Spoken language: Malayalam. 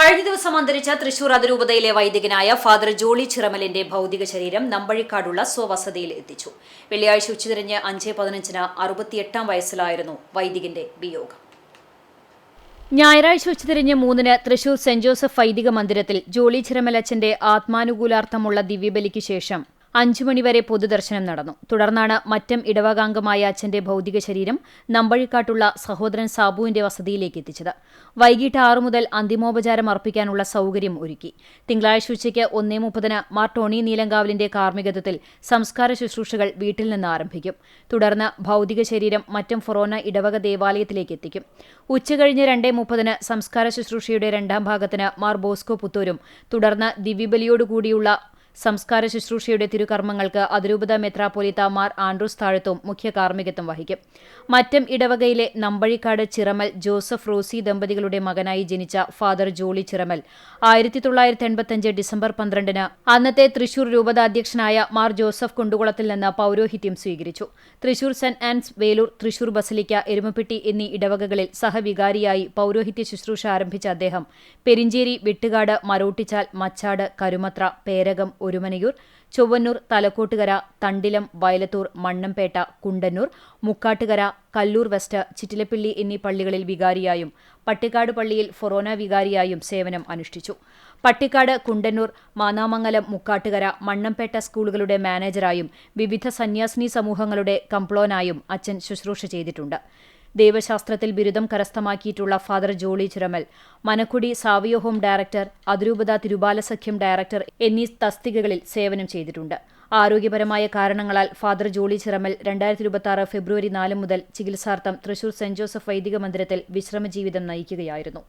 കഴിഞ്ഞ ദിവസം അന്തരിച്ച തൃശൂർ അതിരൂപതയിലെ വൈദികനായ ഫാദർ ജോളി ചിറമലിന്റെ ഭൗതിക ശരീരം നമ്പഴിക്കാടുള്ള സ്വവസതിയിൽ എത്തിച്ചു. വെള്ളിയാഴ്ച ഉച്ചതിരിഞ്ഞ് 5:15 68 വയസ്സിലായിരുന്നു വൈദികന്റെ വിയോഗം. ഞായറാഴ്ച ഉച്ചതിരിഞ്ഞ് 3 തൃശൂർ സെന്റ് ജോസഫ് വൈദിക മന്ദിരത്തിൽ ജോളി ചിറമലച്ചന്റെ ആത്മാനുകൂലാർത്ഥമുള്ള ദിവ്യബലിക്ക് ശേഷം 5 മണിവരെ പൊതുദർശനം നടന്നു. തുടർന്നാണ് മറ്റം ഇടവകാംഗമായ അച്ഛന്റെ ഭൗതിക ശരീരം നമ്പഴിക്കാട്ടുള്ള സഹോദരൻ സാബുവിന്റെ വസതിയിലേക്ക് എത്തിച്ചത്. വൈകിട്ട് 6 മുതൽ അന്തിമോപചാരം അർപ്പിക്കാനുള്ള സൗകര്യം ഒരുക്കി. തിങ്കളാഴ്ച ഉച്ചയ്ക്ക് 1:30 മാർ ടോണി നീലങ്കാവിലിന്റെ കാർമ്മികത്വത്തിൽ സംസ്കാര ശുശ്രൂഷകൾ വീട്ടിൽ നിന്ന് ആരംഭിക്കും. തുടർന്ന് ഭൗതിക ശരീരം മറ്റം ഫൊറോന ഇടവക ദേവാലയത്തിലേക്ക് എത്തിക്കും. ഉച്ചകഴിഞ്ഞ് 2:30 സംസ്കാര ശുശ്രൂഷയുടെ 2ാം ഭാഗത്തിന് മാർ ബോസ്കോ പുത്തൂരും തുടർന്ന് ദിവ്യബലിയോടുകൂടിയുള്ള സംസ്കാര ശുശ്രൂഷയുടെ തിരുകർമ്മങ്ങൾക്ക് അതിരൂപത മെത്രാപ്പൊലീത്ത മാർ ആൻഡ്രൂസ് താഴത്തും മുഖ്യ കാർമ്മികത്വം വഹിക്കും. മറ്റം ഇടവകയിലെ നമ്പഴിക്കാട് ചിറമൽ ജോസഫ് റോസി ദമ്പതികളുടെ മകനായി ജനിച്ച ഫാദർ ജോളി ചിറമൽ 1985 ഡിസംബർ 12 അന്നത്തെ തൃശൂർ രൂപതാധ്യക്ഷനായ മാർ ജോസഫ് കൊണ്ടുകുളത്തിൽ നിന്ന് പൌരോഹിത്യം സ്വീകരിച്ചു. തൃശൂർ സെന്റ് ആൻസ്, വേലൂർ, തൃശൂർ ബസലിക്ക, എരുമപ്പെട്ടി എന്നീ ഇടവകകളിൽ സഹവികാരിയായി പൌരോഹിത്യ ശുശ്രൂഷ ആരംഭിച്ച അദ്ദേഹം പെരിഞ്ചേരി, വിട്ടുകാട്, മരോട്ടിച്ചാൽ, മച്ചാട്, കരുമത്ര, പേരകം, ഒരുമനയൂർ, ചൊവ്വന്നൂർ, തലക്കോട്ടുകര, തണ്ടിലം, വയലത്തൂർ, മണ്ണമ്പേട്ട, കുണ്ടന്നൂർ, മുക്കാട്ടുകര, കല്ലൂർ വെസ്റ്റ്, ചിറ്റിലപ്പിള്ളി എന്നീ പള്ളികളിൽ വികാരിയായും പട്ടിക്കാട് പള്ളിയിൽ ഫൊറോന വികാരിയായും സേവനം അനുഷ്ഠിച്ചു. പട്ടിക്കാട്, കുണ്ടന്നൂർ, മാന്നാമംഗലം, മുക്കാട്ടുകര, മണ്ണമ്പേട്ട സ്കൂളുകളുടെ മാനേജറായും വിവിധ സന്യാസിനി സമൂഹങ്ങളുടെ കംപ്ലോനായും അച്ഛൻ ശുശ്രൂഷ ചെയ്തിട്ടുണ്ട്. ദൈവശാസ്ത്രത്തിൽ ബിരുദം കരസ്ഥമാക്കിയിട്ടുള്ള father Jolly Chiramal Manakkudi Savio home director, അതിരൂപത തിരുബാലസഖ്യം ഡയറക്ടർ എന്നീ തസ്തികകളിൽ സേവനം ചെയ്തിട്ടുണ്ട്. ആരോഗ്യപരമായ കാരണങ്ങളാൽ ഫാദർ ജോളി ചിറമൽ 2026 ഫെബ്രുവരി 4 മുതൽ ചികിത്സാർത്ഥം തൃശൂർ സെന്റ് ജോസഫ് വൈദിക മന്ദിരത്തിൽ വിശ്രമജീവിതം നയിക്കുകയായിരുന്നു.